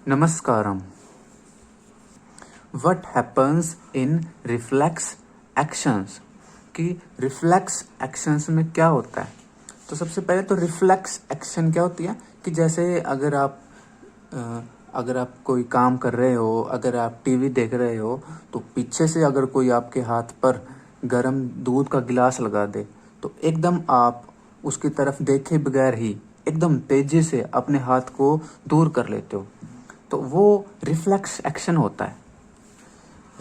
Namaskaram. What happens in reflex actions? कि reflex actions में क्या होता है? तो सबसे पहले तो रिफ्लेक्स एक्शन क्या होती है कि जैसे अगर आप कोई काम कर रहे हो, अगर आप टीवी देख रहे हो, तो पीछे से अगर कोई आपके हाथ पर गर्म दूध का गिलास लगा दे तो एकदम आप उसकी तरफ देखे बगैर ही एकदम तेजी से अपने हाथ को दूर कर लेते हो, तो वो रिफ्लेक्स एक्शन होता है।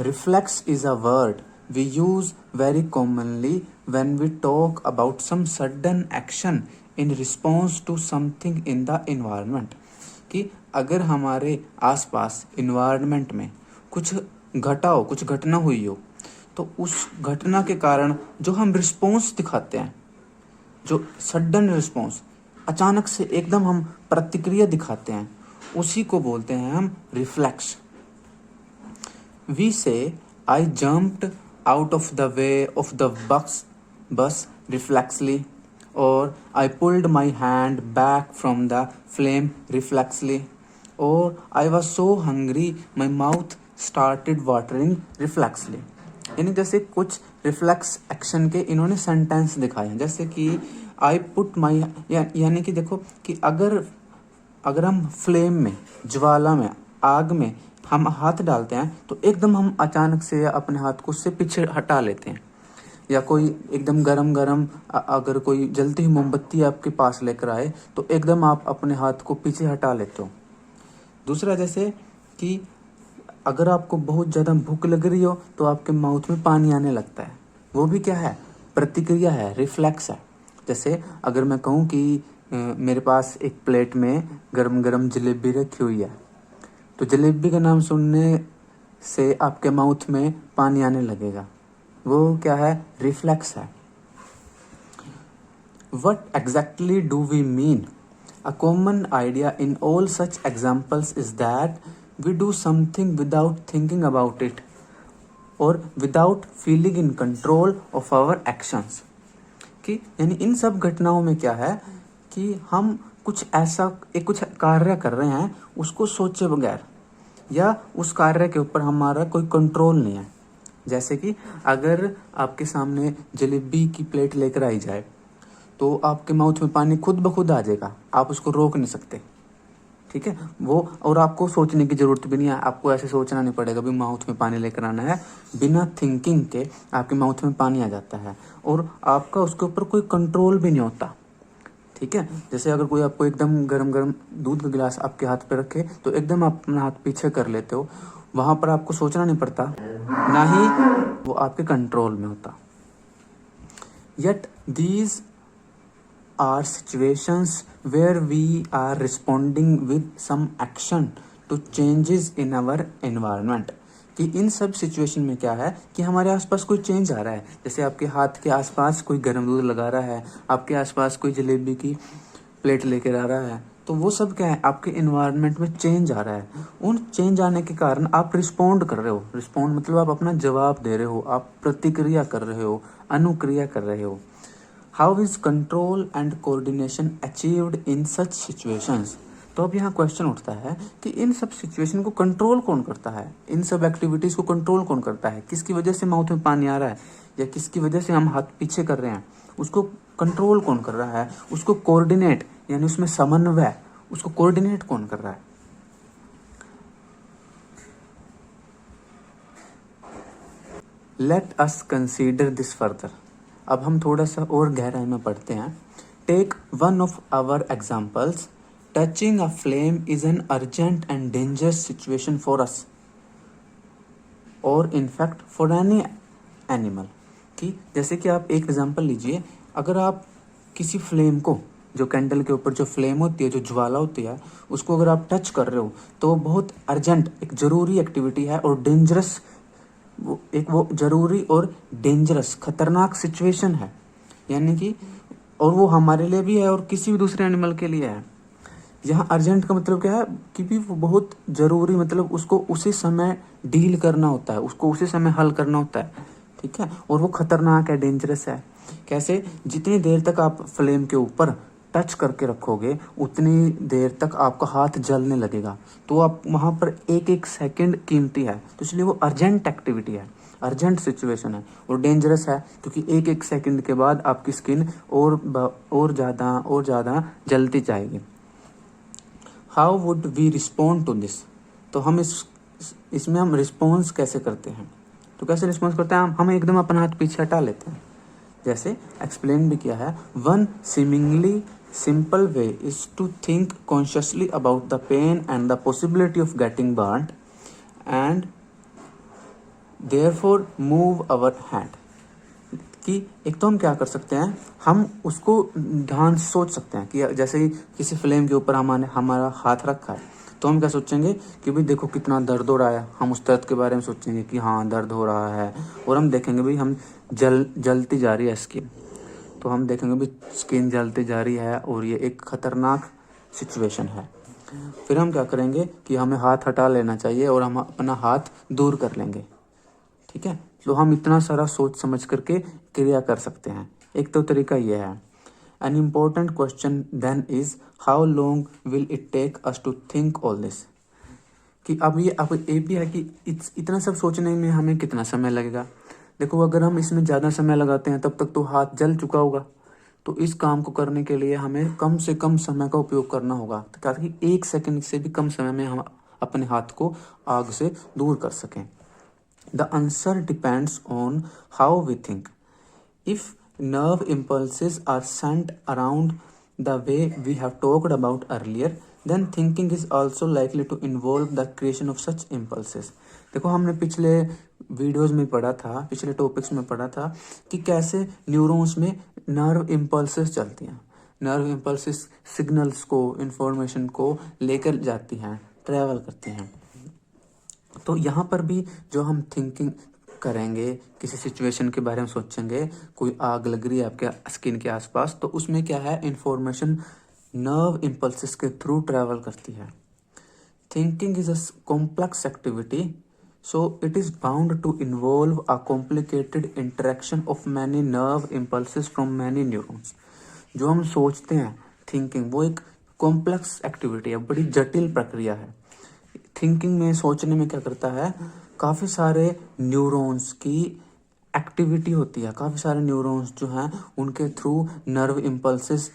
Reflex is a word we use very commonly when we talk about some sudden action in response to something in the environment। कि अगर हमारे आसपास इन्वायरमेंट में कुछ कुछ घटना हुई हो, तो उस घटना के कारण जो हम रिस्पॉन्स दिखाते हैं, जो सडन रिस्पॉन्स, अचानक से एकदम हम प्रतिक्रिया दिखाते हैं, उसी को बोलते हैं हम रिफ्लेक्स। वी से आई jumped out of the way of the bus reflexly, or I pulled my hand back from the flame reflexly, or I was so hungry my mouth started watering reflexly। यानी जैसे कुछ reflex action के इन्होंने sentence दिखाए हैं, जैसे कि I put my, यानी कि देखो कि अगर हम फ्लेम में, ज्वाला में, आग में हम हाथ डालते हैं तो एकदम हम अचानक से अपने हाथ को उससे पीछे हटा लेते हैं। या कोई एकदम गरम अगर कोई जलती हुई मोमबत्ती आपके पास लेकर आए तो एकदम आप अपने हाथ को पीछे हटा लेते हो। दूसरा, जैसे कि अगर आपको बहुत ज़्यादा भूख लग रही हो तो आपके माउथ में पानी आने लगता है, वो भी क्या है? प्रतिक्रिया है, रिफ्लेक्स है। जैसे अगर मैं कहूँ कि मेरे पास एक प्लेट में गरम गरम जलेबी रखी हुई है, तो जलेबी का नाम सुनने से आपके माउथ में पानी आने लगेगा, वो क्या है? रिफ्लेक्स है। What exactly do we mean? A common idea in all such examples is that we do something without thinking about it or without feeling in control of our actions। कि यानी इन सब घटनाओं में क्या है कि हम कुछ कार्य कर रहे हैं उसको सोचे बगैर, या उस कार्य के ऊपर हमारा कोई कंट्रोल नहीं है। जैसे कि अगर आपके सामने जलेबी की प्लेट लेकर आई जाए तो आपके माउथ में पानी खुद ब खुद आ जाएगा, आप उसको रोक नहीं सकते, ठीक है वो। और आपको सोचने की जरूरत भी नहीं है, आपको ऐसे सोचना नहीं पड़ेगा भी माउथ में पानी लेकर आना है, बिना थिंकिंग के आपके माउथ में पानी आ जाता है और आपका उसके ऊपर कोई कंट्रोल भी नहीं होता, ठीक है। जैसे अगर कोई आपको एकदम गरम दूध का गिलास आपके हाथ पे रखे तो एकदम आप अपना हाथ पीछे कर लेते हो, वहां पर आपको सोचना नहीं पड़ता, ना ही वो आपके कंट्रोल में होता। Yet these are situations where we are responding with some action to changes in our environment। कि इन सब सिचुएशन में क्या है कि हमारे आसपास कोई चेंज आ रहा है। जैसे आपके हाथ के आसपास कोई गर्म दूध लगा रहा है, आपके आसपास कोई जलेबी की प्लेट लेकर आ रहा है, तो वो सब क्या है? आपके इन्वायरमेंट में चेंज आ रहा है। उन चेंज आने के कारण आप रिस्पॉन्ड कर रहे हो। रिस्पॉन्ड मतलब आप अपना जवाब दे रहे हो, आप प्रतिक्रिया कर रहे हो, अनुक्रिया कर रहे हो। How is control and coordination achieved in such situations? तो अब यहाँ क्वेश्चन उठता है कि इन सब सिचुएशन को कंट्रोल कौन करता है? इन सब एक्टिविटीज को कंट्रोल कौन करता है? किसकी वजह से माउथ में पानी आ रहा है या किसकी वजह से हम हाथ पीछे कर रहे हैं, उसको कंट्रोल कौन कर रहा है? उसको कोऑर्डिनेट, यानी उसमें समन्वय, उसको कोऑर्डिनेट कौन कर रहा है? Let us consider this further. अब हम थोड़ा सा और गहराई में पढ़ते हैं। Take one of our examples. Touching a flame is an urgent and dangerous situation for us or in fact for any animal. कि जैसे कि आप एक एग्जाम्पल लीजिए, अगर आप किसी फ्लेम को, जो कैंडल के ऊपर जो फ्लेम होती है, जो ज्वाला होती है, उसको अगर आप टच कर रहे हो तो वो बहुत अर्जेंट, एक जरूरी एक्टिविटी है और डेंजरस, वो जरूरी और डेंजरस, खतरनाक सिचुएशन है। यानी कि और वो हमारे लिए भी है और किसी भी दूसरे एनिमल के लिए है। यहाँ अर्जेंट का मतलब क्या है कि भी वो बहुत जरूरी, मतलब उसको उसी समय डील करना होता है, उसको उसी समय हल करना होता है, ठीक है। और वो खतरनाक है, डेंजरस है। कैसे? जितनी देर तक आप फ्लेम के ऊपर टच करके रखोगे उतनी देर तक आपका हाथ जलने लगेगा। तो आप वहाँ पर एक एक सेकंड कीमती है, तो इसलिए वो अर्जेंट एक्टिविटी है, अर्जेंट सिचुएशन है और डेंजरस है, क्योंकि एक एक सेकंड के बाद आपकी स्किन और ज़्यादा जलती जाएगी। How would we respond to this? तो हम इसमें हम रिस्पॉन्स कैसे करते हैं? तो कैसे रिस्पॉन्स करते हैं? हम एकदम अपना हाथ पीछे हटा लेते हैं, जैसे एक्सप्लेन भी किया है। One seemingly simple way is to think consciously about the pain and the possibility of getting burnt and therefore move our hand। कि एक तो हम क्या कर सकते हैं, हम उसको ध्यान से सोच सकते हैं कि जैसे ही किसी फ्लेम के ऊपर हमारा हाथ रखा है, तो हम क्या सोचेंगे कि भाई देखो कितना दर्द हो रहा है। हम उस दर्द के बारे में सोचेंगे कि हाँ दर्द हो रहा है, और हम देखेंगे भाई हम जलती जा रही है स्किन, तो हम देखेंगे भी स्किन जलती जा रही है और ये एक खतरनाक सिचुएशन है। फिर हम क्या करेंगे कि हमें हाथ हटा लेना चाहिए और हम अपना हाथ दूर कर लेंगे, ठीक है। तो हम इतना सारा सोच समझ करके क्रिया कर सकते हैं। एक तो तरीका ये है। An important question then is how long will it take us to think all this, कि अब ये भी है कि इतना सब सोचने में हमें कितना समय लगेगा। देखो अगर हम इसमें ज़्यादा समय लगाते हैं तब तक तो हाथ जल चुका होगा, तो इस काम को करने के लिए हमें कम से कम समय का उपयोग करना होगा, ताकि एक सेकंड से भी कम समय में हम अपने हाथ को आग से दूर कर सकें। The answer depends on how we think. If nerve impulses are sent around the way we have talked about earlier, then thinking is also likely to involve the creation of such impulses। देखो हमने पिछले videos में पढ़ा था, पिछले topics में पढ़ा था कि कैसे न्यूरॉन्स में नर्व इम्पल्सेस चलती हैं। नर्व इम्पल्सेस सिग्नल्स को, इंफॉर्मेशन को लेकर जाती हैं, ट्रैवल करती हैं। तो यहाँ पर भी जो हम थिंकिंग करेंगे, किसी सिचुएशन के बारे में सोचेंगे, कोई आग लग रही है आपके स्किन के आसपास, तो उसमें क्या है, इंफॉर्मेशन नर्व इम्पल्सेस के थ्रू ट्रैवल करती है। Thinking is a complex activity, so it is bound to involve a complicated interaction of many nerve impulses from many neurons. जो हम सोचते हैं थिंकिंग, वो एक कॉम्प्लेक्स एक्टिविटी है, बड़ी जटिल प्रक्रिया है। थिंकिंग में, सोचने में क्या करता है, काफ़ी सारे न्यूरॉन्स की एक्टिविटी होती है, काफ़ी सारे न्यूरॉन्स जो हैं उनके थ्रू नर्व इम्पल्सेस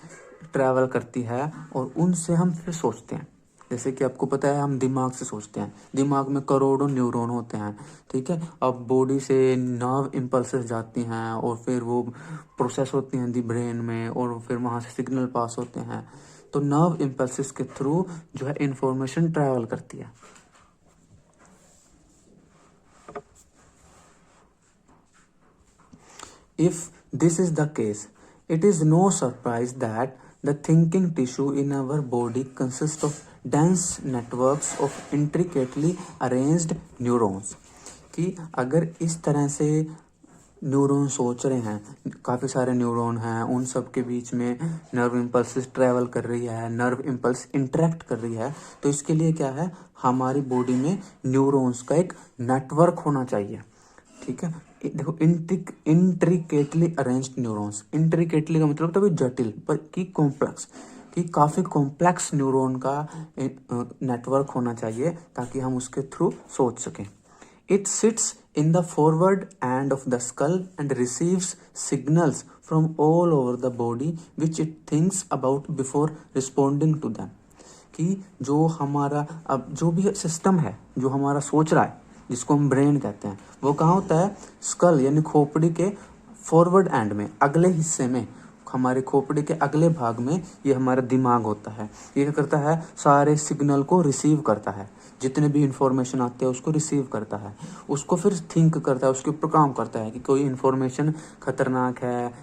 ट्रैवल करती है और उनसे हम फिर सोचते हैं। जैसे कि आपको पता है हम दिमाग से सोचते हैं, दिमाग में करोड़ों न्यूरॉन होते हैं, ठीक है। अब बॉडी से नर्व इम्पल्सेस जाती हैं और फिर वो प्रोसेस होती हैं दी ब्रेन में, और फिर वहाँ से सिग्नल पास होते हैं। तो नर्व इम्पल्सेस के थ्रू जो है इंफॉर्मेशन ट्रैवल करती है। If this is the case, it is no surprise that the thinking tissue in our body consists of dense networks of intricately arranged neurons। कि अगर इस तरह से न्यूरॉन सोच रहे हैं, काफ़ी सारे न्यूरॉन हैं, उन सब के बीच में नर्व इम्पल्स ट्रैवल कर रही है, नर्व इम्पल्स इंटरेक्ट कर रही है, तो इसके लिए क्या है, हमारी बॉडी में न्यूरॉन्स का एक नेटवर्क होना चाहिए, ठीक है। देखो इंट्रिकेटली अरेंज्ड न्यूरॉन्स, इंट्रिकेटली का मतलब तभी जटिल, पर कि कॉम्प्लेक्स, कि काफ़ी कॉम्प्लेक्स न्यूरॉन का नेटवर्क होना चाहिए ताकि हम उसके थ्रू सोच सकें। It sits in the forward end of the skull and receives signals from all over the body which it thinks about before responding to them। कि जो हमारा अब जो भी सिस्टम है, जो हमारा सोच रहा है, जिसको हम ब्रेन कहते हैं, वो कहाँ होता है, स्कल यानी खोपड़ी के फॉरवर्ड एंड में, अगले हिस्से में, हमारे खोपड़ी के अगले भाग में ये हमारा दिमाग होता है। ये क्या करता है, सारे सिग्नल को रिसीव करता है, जितने भी इंफॉर्मेशन आते हैं उसको रिसीव करता है, उसको फिर थिंक करता है, उसके ऊपर काम करता है कि कोई इंफॉर्मेशन खतरनाक है,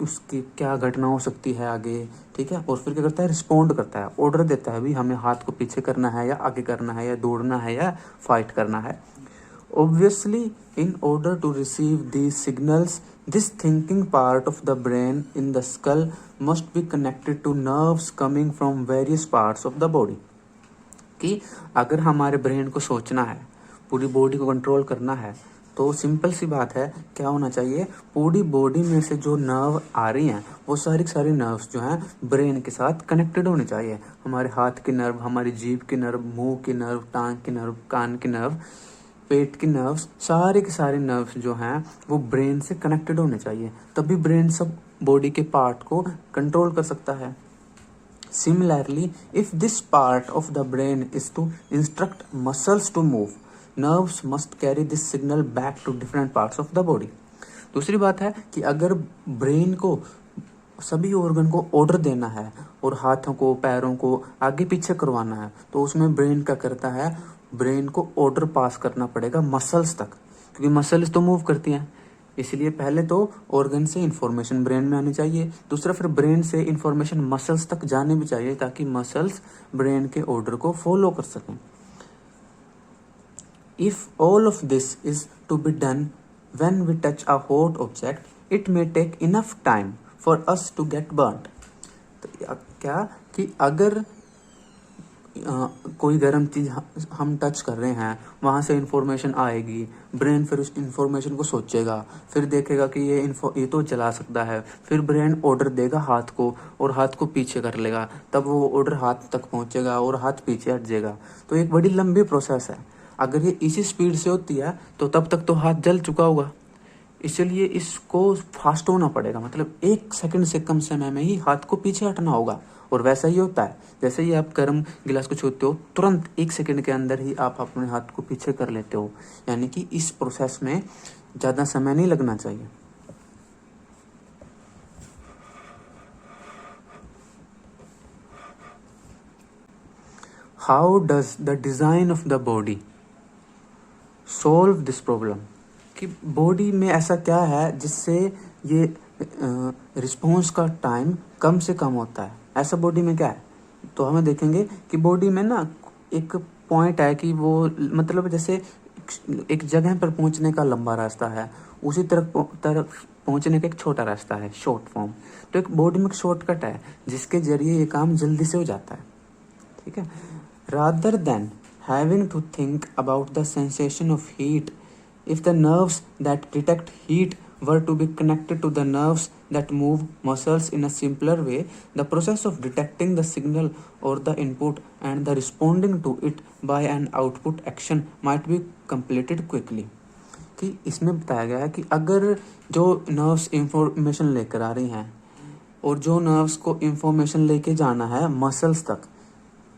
उसकी क्या घटना हो सकती है आगे, ठीक है। और फिर क्या करता है, रिस्पॉन्ड करता है, ऑर्डर देता है भी हमें हाथ को पीछे करना है या आगे करना है, या दौड़ना है या फाइट करना है। Obviously, in order to receive these signals, this thinking part of the brain in the skull must be connected to nerves coming from various parts of the body। कि अगर हमारे ब्रेन को सोचना है, पूरी बॉडी को कंट्रोल करना है, तो सिंपल सी बात है, क्या होना चाहिए, पूरी बॉडी में से जो नर्व आ रही हैं वो सारी की सारी नर्व्स जो हैं ब्रेन के साथ कनेक्टेड होने चाहिए। हमारे हाथ के नर्व, हमारी जीभ के नर्व, मुंह के नर्व, टांग के नर्व, कान के नर्व, पेट की नर्व्स, सारे के सारे नर्व्स जो हैं वो ब्रेन से कनेक्टेड होने चाहिए, तभी ब्रेन सब बॉडी के पार्ट को कंट्रोल कर सकता है। Similarly, if this part of the brain is to instruct muscles to move, nerves must carry this signal back to different parts of the body. दूसरी बात है कि अगर ब्रेन को सभी ऑर्गन को ऑर्डर देना है और हाथों को, पैरों को आगे पीछे करवाना है, तो उसमें ब्रेन क्या करता है, ब्रेन को ऑर्डर पास करना पड़ेगा मसल्स तक, क्योंकि मसल्स तो मूव करती हैं। इसलिए पहले तो ऑर्गन से इंफॉर्मेशन ब्रेन में आनी चाहिए, दूसरा फिर ब्रेन से इंफॉर्मेशन मसल्स तक जाने भी चाहिए, ताकि मसल्स ब्रेन के ऑर्डर को फॉलो कर सकें। If all of this is to be done when we touch a hot object, it may take enough time for us to get burned. तो क्या कि अगर कोई गर्म चीज हम टच कर रहे हैं, वहां से इंफॉर्मेशन आएगी, ब्रेन फिर उस इंफॉर्मेशन को सोचेगा, फिर देखेगा कि ये तो जला सकता है, फिर ब्रेन ऑर्डर देगा हाथ को और हाथ को पीछे कर लेगा, तब वो ऑर्डर हाथ तक पहुंचेगा और हाथ पीछे हट जाएगा। तो एक बड़ी लंबी प्रोसेस है। अगर ये इसी स्पीड से होती है तो तब तक तो हाथ जल चुका होगा। इसलिए इसको फास्ट होना पड़ेगा, मतलब 1 सेकंड से कम समय में ही हाथ को पीछे हटना होगा। और वैसा ही होता है, जैसे ही आप गर्म गिलास को छूते हो, तुरंत 1 सेकंड के अंदर ही आप अपने हाथ को पीछे कर लेते हो। यानी कि इस प्रोसेस में ज़्यादा समय नहीं लगना चाहिए। How does the design of the body solve this problem, कि बॉडी में ऐसा क्या है जिससे ये रिस्पॉन्स का टाइम कम से कम होता है। ऐसा बॉडी में क्या है, तो हमें देखेंगे कि बॉडी में ना एक पॉइंट है कि वो, मतलब जैसे एक जगह पर पहुंचने का लंबा रास्ता है, उसी तरफ पहुंचने का एक छोटा रास्ता है, शॉर्ट फॉर्म। तो एक बॉडी में एक शॉर्टकट है जिसके जरिए ये काम जल्दी से हो जाता है। ठीक है, rather than having to think about the sensation of heat, if the nerves that detect heat were to be connected to the nerves that move muscles in a simpler way, the process of detecting the signal or the input and the responding to it by an output action might be completed quickly। कि इसमें बताया गया है कि अगर जो nerves information लेकर आ रही हैं और जो नर्व्स को इंफॉर्मेशन लेके जाना है मसल्स तक,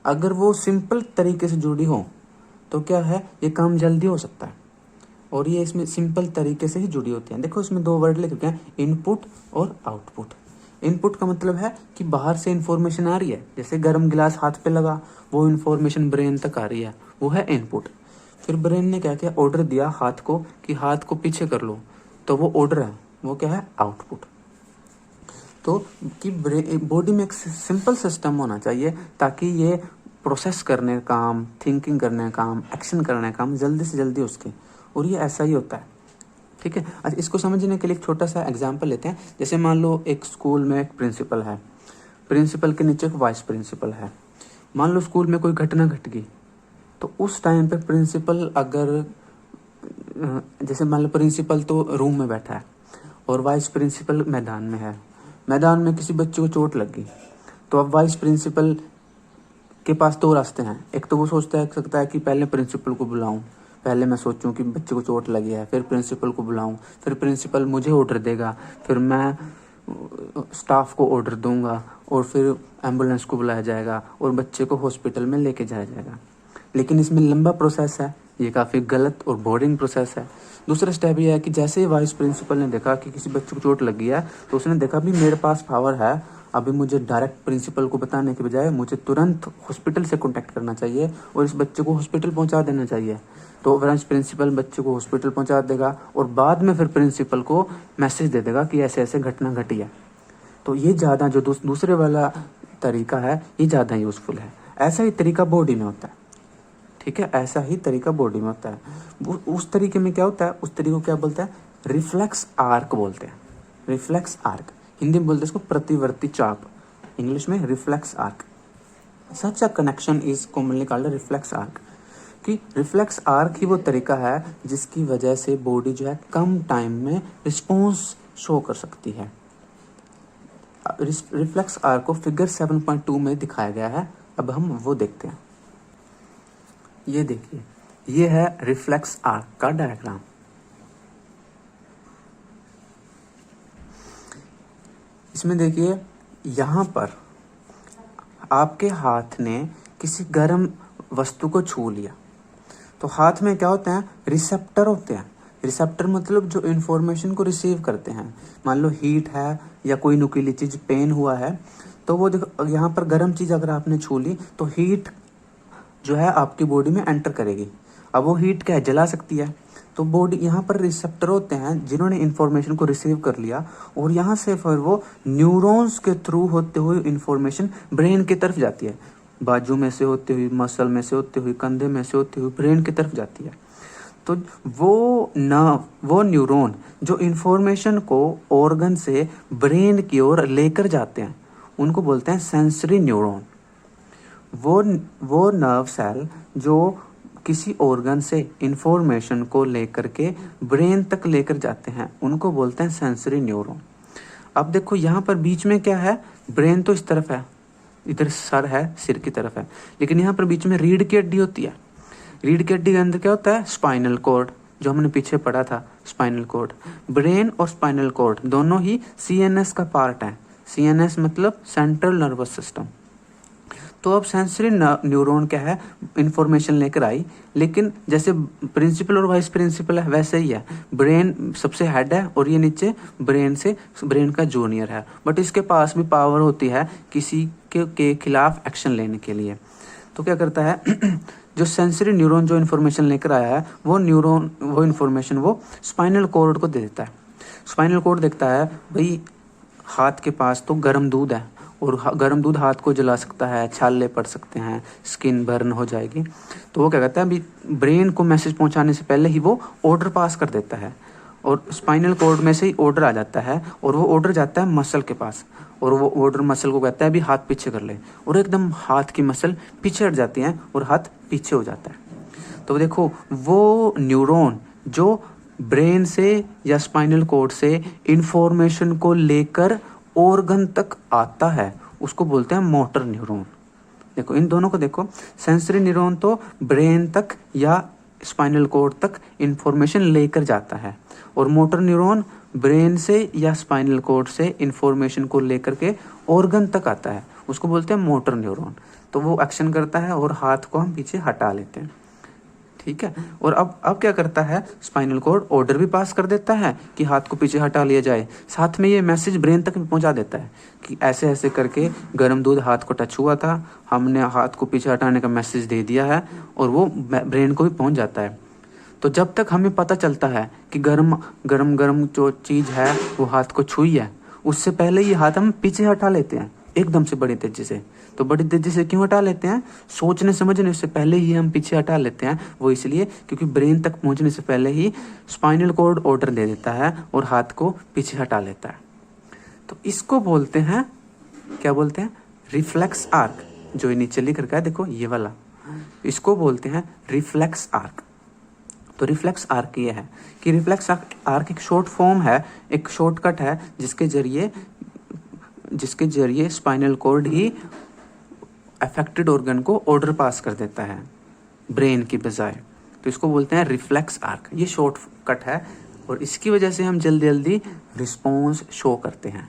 अगर वो सिंपल तरीके से जुड़ी हो तो क्या है, ये काम जल्दी हो सकता है। और ये इसमें सिंपल तरीके से ही जुड़ी होती हैं। देखो इसमें 2 वर्ड लिखे हैं, इनपुट और आउटपुट। इनपुट का मतलब है कि बाहर से इंफॉर्मेशन आ रही है, जैसे गर्म गिलास हाथ पे लगा, वो इंफॉर्मेशन ब्रेन तक आ रही है, वो है इनपुट। फिर ब्रेन ने क्या किया, ऑर्डर दिया हाथ को कि हाथ को पीछे कर लो, तो वो ऑर्डर है, वो क्या है, आउटपुट। तो कि बॉडी में एक सिंपल सिस्टम होना चाहिए ताकि ये प्रोसेस करने का काम, थिंकिंग करने का काम, एक्शन करने का काम जल्दी से जल्दी उसके, और ये ऐसा ही होता है। ठीक है, अच्छा इसको समझने के लिए एक छोटा सा एग्जांपल लेते हैं। जैसे मान लो एक स्कूल में एक प्रिंसिपल है, प्रिंसिपल के नीचे एक वाइस प्रिंसिपल है। मान लो स्कूल में कोई घटना घट गई, तो उस टाइम पे प्रिंसिपल अगर, जैसे मान लो प्रिंसिपल तो रूम में बैठा है और वाइस प्रिंसिपल मैदान में है, मैदान में किसी बच्चे को चोट लग गई, तो अब वाइस प्रिंसिपल के पास 2 रास्ते हैं। एक तो वो सोचता सकता है कि पहले प्रिंसिपल को बुलाऊं, पहले मैं सोचूं कि बच्चे को चोट लगी है, फिर प्रिंसिपल को बुलाऊं, फिर प्रिंसिपल मुझे ऑर्डर देगा, फिर मैं स्टाफ को ऑर्डर दूंगा और फिर एम्बुलेंस को बुलाया जाएगा और बच्चे को हॉस्पिटल में लेके जाया जाएगा। लेकिन इसमें लंबा प्रोसेस है, ये काफ़ी गलत और बोरिंग प्रोसेस है। दूसरा स्टेप ये है कि जैसे ही वाइस प्रिंसिपल ने देखा कि किसी बच्चे को चोट लगी है, तो उसने देखा भी मेरे पास पावर है, अभी मुझे डायरेक्ट प्रिंसिपल को बताने के बजाय मुझे तुरंत हॉस्पिटल से कांटेक्ट करना चाहिए और इस बच्चे को हॉस्पिटल पहुंचा देना चाहिए। तो वाइस प्रिंसिपल बच्चे को हॉस्पिटल पहुंचा देगा और बाद में फिर प्रिंसिपल को मैसेज दे देगा कि ऐसे ऐसे घटना घटी है। तो ये ज़्यादा जो दूसरे वाला तरीका है, ये ज़्यादा यूज़फुल है। ऐसा ही तरीका बॉडी में होता है। ठीक है, ऐसा ही तरीका बॉडी में होता है। वो उस तरीके में क्या होता है, उस तरीके को क्या बोलते हैं, रिफ्लेक्स आर्क बोलते हैं। रिफ्लेक्स आर्क, हिंदी में बोलते हैं इसको प्रतिवर्ती चाप, इंग्लिश में reflex arc. Such a connection is commonly called reflex arc. कि रिफ्लेक्स आर्क ही वो तरीका है जिसकी वजह से बॉडी जो है कम टाइम में रिस्पॉन्स शो कर सकती है। रिफ्लेक्स आर्क को फिगर 7.2 में दिखाया गया है। अब हम वो देखते हैं। ये देखिए, ये है रिफ्लेक्स आर्क का डायग्राम। इसमें देखिए, यहाँ पर आपके हाथ ने किसी गर्म वस्तु को छू लिया, तो हाथ में क्या होते हैं, रिसेप्टर होते हैं। रिसेप्टर मतलब जो इन्फॉर्मेशन को रिसीव करते हैं। मान लो हीट है या कोई नुकीली चीज, पेन हुआ है, तो वो देखो यहाँ पर गर्म चीज अगर आपने छू ली तो हीट जो है आपकी बॉडी में एंटर करेगी। अब वो हीट क्या है, जला सकती है। तो बॉडी यहाँ पर रिसेप्टर होते हैं जिन्होंने इन्फॉर्मेशन को रिसीव कर लिया, और यहाँ से फिर वो न्यूरॉन्स के थ्रू होते हुए इन्फॉर्मेशन ब्रेन की तरफ जाती है। बाजू में से होते हुए, मसल में से होते हुए, कंधे में से होते हुए ब्रेन की तरफ जाती है। तो वो न्यूरॉन जो इन्फॉर्मेशन को ऑर्गन से ब्रेन की ओर लेकर जाते हैं, उनको बोलते हैं सेंसरी न्यूरॉन। वो नर्व सेल जो किसी ऑर्गन से इंफॉर्मेशन को लेकर के ब्रेन तक लेकर जाते हैं, उनको बोलते हैं सेंसरी न्यूरॉन। अब देखो यहाँ पर बीच में क्या है, ब्रेन तो इस तरफ है, इधर सर है, सिर की तरफ है, लेकिन यहाँ पर बीच में रीढ़ की हड्डी होती है। रीढ़ की हड्डी के अंदर क्या होता है, स्पाइनल कॉर्ड, जो हमने पीछे पढ़ा था, स्पाइनल कॉर्ड। ब्रेन और स्पाइनल कॉर्ड दोनों ही सीएनएस का पार्ट है। सीएनएस मतलब सेंट्रल नर्वस सिस्टम। तो अब सेंसरी न्यूरॉन क्या है, इंफॉर्मेशन लेकर आई, लेकिन जैसे प्रिंसिपल और वाइस प्रिंसिपल है वैसे ही है। ब्रेन सबसे हेड है और ये नीचे ब्रेन का जूनियर है, बट इसके पास भी पावर होती है किसी के खिलाफ एक्शन लेने के लिए। तो क्या करता है जो सेंसरी न्यूरॉन जो इन्फॉर्मेशन लेकर आया है, वो इन्फॉर्मेशन वो स्पाइनल कॉर्ड को दे देता है। स्पाइनल कॉर्ड देखता है भाई हाथ के पास तो गर्म दूध है, और गर्म दूध हाथ को जला सकता है, छाले पड़ सकते हैं, स्किन बर्न हो जाएगी। तो वो क्या करता है, अभी ब्रेन को मैसेज पहुंचाने से पहले ही वो ऑर्डर पास कर देता है, और स्पाइनल कॉर्ड में से ही ऑर्डर आ जाता है, और वो ऑर्डर जाता है मसल के पास, और वो ऑर्डर मसल को कहता है अभी हाथ पीछे कर ले, और एकदम हाथ की मसल पीछे हट जाती है और हाथ पीछे हो जाता है। तो देखो, वो न्यूरॉन जो ब्रेन से या स्पाइनल कॉर्ड से इंफॉर्मेशन को लेकर ऑर्गन तक आता है, उसको बोलते हैं मोटर न्यूरॉन। देखो इन दोनों को देखो, सेंसरी न्यूरॉन तो ब्रेन तक या स्पाइनल कॉर्ड तक इंफॉर्मेशन लेकर जाता है, और मोटर न्यूरॉन ब्रेन से या स्पाइनल कॉर्ड से इंफॉर्मेशन को लेकर के ऑर्गन तक आता है, उसको बोलते हैं मोटर न्यूरॉन। तो वो एक्शन करता है और हाथ को हम पीछे हटा लेते हैं, ठीक है। और अब क्या करता है, स्पाइनल कॉर्ड ऑर्डर भी पास कर देता है कि हाथ को पीछे हटा लिया जाए, साथ में ये मैसेज ब्रेन तक भी पहुंचा देता है कि ऐसे ऐसे करके गर्म दूध हाथ को टच हुआ था, हमने हाथ को पीछे हटाने का मैसेज दे दिया है, और वो ब्रेन को भी पहुंच जाता है। तो जब तक हमें पता चलता है कि गरम गरम गरम जो चीज़ है वो हाथ को छुई है, उससे पहले ये हाथ हम पीछे हटा लेते हैं एकदम से बड़ी तेजी से। तो बड़ी तेजी से क्यों हटा लेते हैं, सोचने समझने से पहले ही हम पीछे हटा लेते हैं। वो इसलिए क्योंकि ब्रेन तक पहुंचने से पहले ही स्पाइनल कॉर्ड ऑर्डर दे देता है और हाथ को पीछे हटा लेता है। तो इसको बोलते हैं, क्या बोलते हैं, रिफ्लेक्स आर्क। जो ये नीचे लिख रखा है देखो, ये वाला, इसको बोलते हैं रिफ्लेक्स आर्क। तो रिफ्लेक्स आर्क ये है कि रिफ्लेक्स आर्क एक शॉर्ट फॉर्म है, एक शॉर्टकट है, जिसके जरिए स्पाइनल कॉर्ड ही अफेक्टेड ऑर्गन को ऑर्डर पास कर देता है ब्रेन की बजाय। तो इसको बोलते हैं रिफ्लेक्स आर्क। ये शॉर्टकट है और इसकी वजह से हम जल्दी जल्दी रिस्पॉन्स शो करते हैं।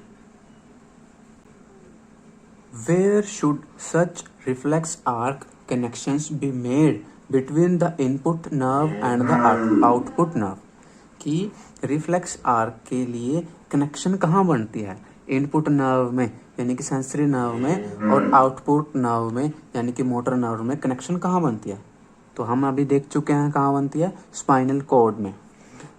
Where should such reflex arc connections be made between the input nerve and the output nerve, कि रिफ्लेक्स आर्क के लिए कनेक्शन कहाँ बनती है, इनपुट नर्व में यानी कि सेंसरी नर्व में, और आउटपुट नर्व में यानी कि मोटर नर्व में कनेक्शन कहाँ बनती है। तो हम अभी देख चुके हैं कहाँ बनती है, स्पाइनल कॉर्ड में।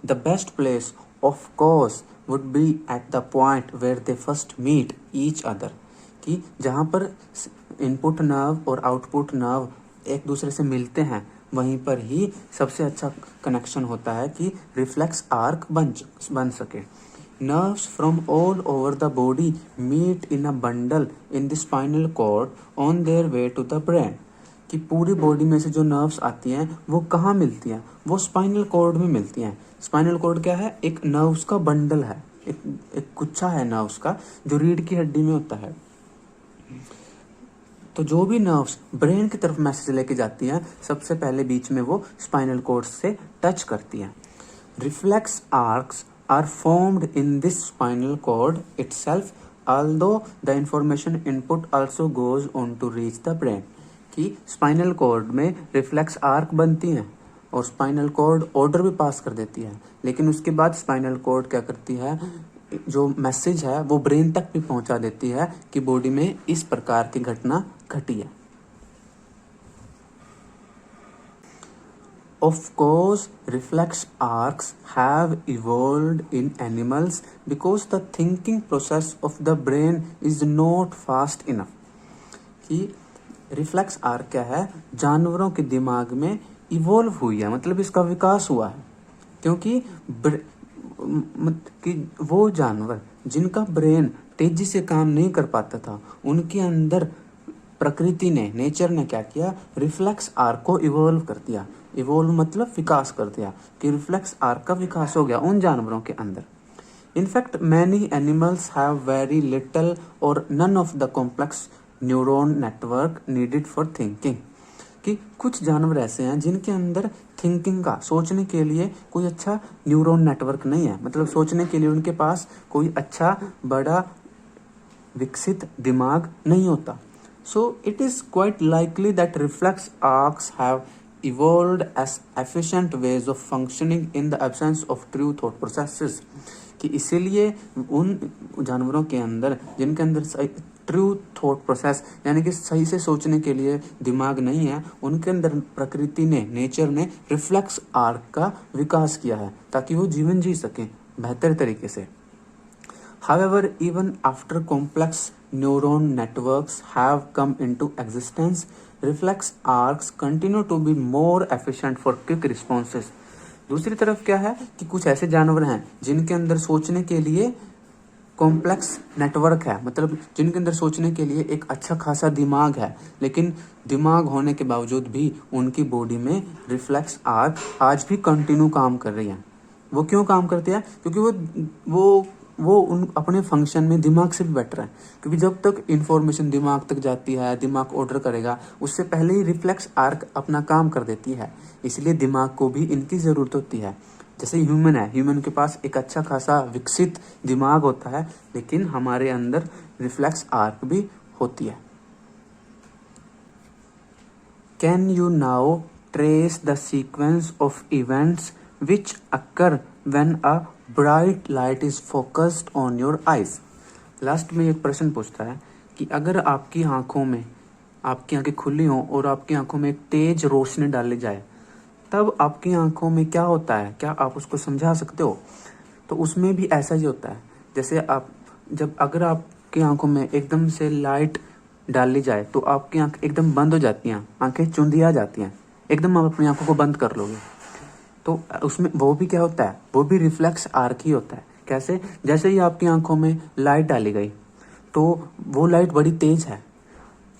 The best place of course would be at the point where they first meet each other, कि जहाँ पर इनपुट नर्व और आउटपुट नर्व एक दूसरे से मिलते हैं, वहीं पर ही सबसे अच्छा कनेक्शन होता है कि रिफ्लेक्स आर्क बन सके। Nerves from all over the body meet in a bundle in the spinal cord on their way to the brain. कि पूरी बॉडी में से जो नर्व्स आती हैं वो कहाँ मिलती हैं, वो स्पाइनल कॉर्ड में मिलती हैं। स्पाइनल कॉर्ड क्या है, एक नर्व्स का बंडल है, एक गुच्छा है नर्व्स का जो रीढ़ की हड्डी में होता है। तो जो भी नर्व्स ब्रेन की तरफ मैसेज लेके जाती हैं सबसे पहले बीच में वो स्पाइनल कॉर्ड से टच करती हैं। Reflex arcs are formed in this spinal cord itself although the information input also goes on to reach the brain। कि स्पाइनल कॉर्ड में रिफ्लेक्स आर्क बनती हैं और स्पाइनल कॉर्ड ऑर्डर भी पास कर देती है, लेकिन उसके बाद स्पाइनल कॉर्ड क्या करती है, जो मैसेज है वो ब्रेन तक भी पहुंचा देती है कि बॉडी में इस प्रकार की घटना घटी है। Of course, reflex arcs have evolved in animals because the thinking process of the brain is not fast enough। कि रिफ्लेक्स आर्क क्या है, जानवरों के दिमाग में इवॉल्व हुई है, मतलब इसका विकास हुआ है, क्योंकि कि वो जानवर जिनका ब्रेन तेजी से काम नहीं कर पाता था उनके अंदर प्रकृति ने, नेचर ने क्या किया, रिफ्लेक्स आर्क को इवॉल्व कर दिया। इवॉल्व मतलब विकास कर दिया, कि रिफ्लेक्स आर्क का विकास हो गया उन जानवरों के अंदर। In fact many animals have very little और none of the complex neuron network needed for thinking. कि कुछ जानवर ऐसे हैं जिनके अंदर थिंकिंग का, सोचने के लिए कोई अच्छा न्यूरॉन नेटवर्क नहीं है, मतलब सोचने के लिए उनके पास कोई अच्छा बड़ा विकसित दिमाग नहीं होता। So it is quite likely that reflex arcs have evolved as efficient ways of functioning in the absence of true thought processes। कि इसीलिए उन जानवरों के अंदर जिनके अंदर ट्रू थॉट प्रोसेस यानी कि सही से सोचने के लिए दिमाग नहीं है, उनके अंदर प्रकृति ने, नेचर ने रिफ्लेक्स आर्क का विकास किया है ताकि वो जीवन जी सकें बेहतर तरीके से। However, even after complex neuron networks have come into existence, reflex arcs continue to be more efficient for quick responses। दूसरी तरफ क्या है कि कुछ ऐसे जानवर हैं जिनके अंदर सोचने के लिए कॉम्प्लेक्स नेटवर्क है, मतलब जिनके अंदर सोचने के लिए एक अच्छा खासा दिमाग है, लेकिन दिमाग होने के बावजूद भी उनकी बॉडी में रिफ्लेक्स आर्क आज भी कंटिन्यू काम कर रही है। वो क्यों काम करती है, क्योंकि वो उन अपने फंक्शन में दिमाग से भी बेटर है, क्योंकि जब तक इंफॉर्मेशन दिमाग तक जाती है, दिमाग ऑर्डर करेगा, उससे पहले ही रिफ्लेक्स आर्क अपना काम कर देती है। इसलिए दिमाग को भी इनकी ज़रूरत होती है। जैसे ह्यूमन है, ह्यूमन के पास एक अच्छा खासा विकसित दिमाग होता है, लेकिन हमारे अंदर रिफ्लेक्स आर्क भी होती है। Can you now trace the sequence of events which occur when a bright light is focused on your eyes. Last में एक प्रश्न पूछता है कि अगर आपकी आंखों में, आपकी आंखें खुली हों और आपकी आंखों में एक तेज रोशनी डाली जाए तब आपकी आंखों में क्या होता है, क्या आप उसको समझा सकते हो? तो उसमें भी ऐसा ही होता है, जैसे आप अगर आपकी आंखों में एकदम से लाइट डाली जाए तो आपकी आंख एकदम बंद हो जाती हैं, आंखें चुंधिया जाती हैं, एकदम आप अपनी आंखों को बंद कर लोगे। तो उसमें वो भी क्या होता है, वो भी रिफ्लेक्स आर्क ही होता है। कैसे? जैसे ही आपकी आंखों में लाइट डाली गई तो वो लाइट बड़ी तेज है,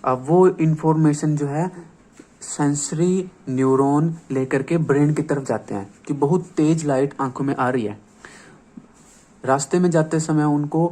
अब वो इंफॉर्मेशन जो है सेंसरी न्यूरॉन लेकर के ब्रेन की तरफ जाते हैं कि बहुत तेज लाइट आंखों में आ रही है। रास्ते में जाते समय उनको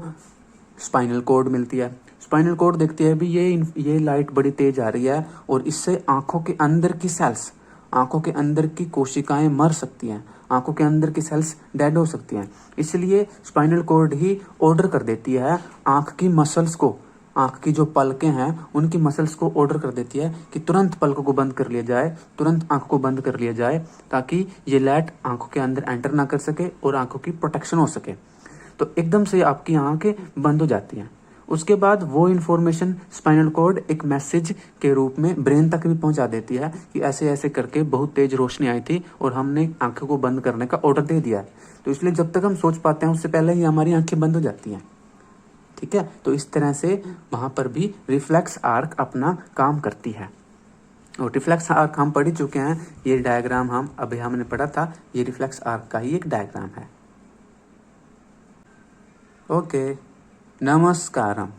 स्पाइनल कॉर्ड मिलती है, स्पाइनल कॉर्ड देखती है भी ये लाइट बड़ी तेज आ रही है और इससे आंखों के अंदर की सेल्स, आंखों के अंदर की कोशिकाएं मर सकती हैं, आंखों के अंदर की सेल्स डेड हो सकती हैं। इसलिए स्पाइनल कॉर्ड ही ऑर्डर कर देती है आंख की मसल्स को, आंख की जो पलकें हैं उनकी मसल्स को ऑर्डर कर देती है कि तुरंत पलकों को बंद कर लिया जाए, तुरंत आंखों को बंद कर लिया जाए, ताकि ये लाइट आंखों के अंदर एंटर ना कर सके और आंखों की प्रोटेक्शन हो सके। तो एकदम से आपकी आंखें बंद हो जाती हैं। उसके बाद वो इन्फॉर्मेशन स्पाइनल कॉर्ड एक मैसेज के रूप में ब्रेन तक भी पहुंचा देती है कि ऐसे ऐसे करके बहुत तेज रोशनी आई थी और हमने आंखों को बंद करने का ऑर्डर दे दिया है। तो इसलिए जब तक हम सोच पाते हैं उससे पहले ही हमारी आंखें बंद हो जाती हैं। ठीक है, तो इस तरह से वहां पर भी रिफ्लेक्स आर्क अपना काम करती है। और रिफ्लेक्स आर्क हम पढ़ चुके हैं, ये डायग्राम हमने पढ़ा था, ये रिफ्लेक्स आर्क का ही एक डायग्राम है। ओके, नमस्कारम।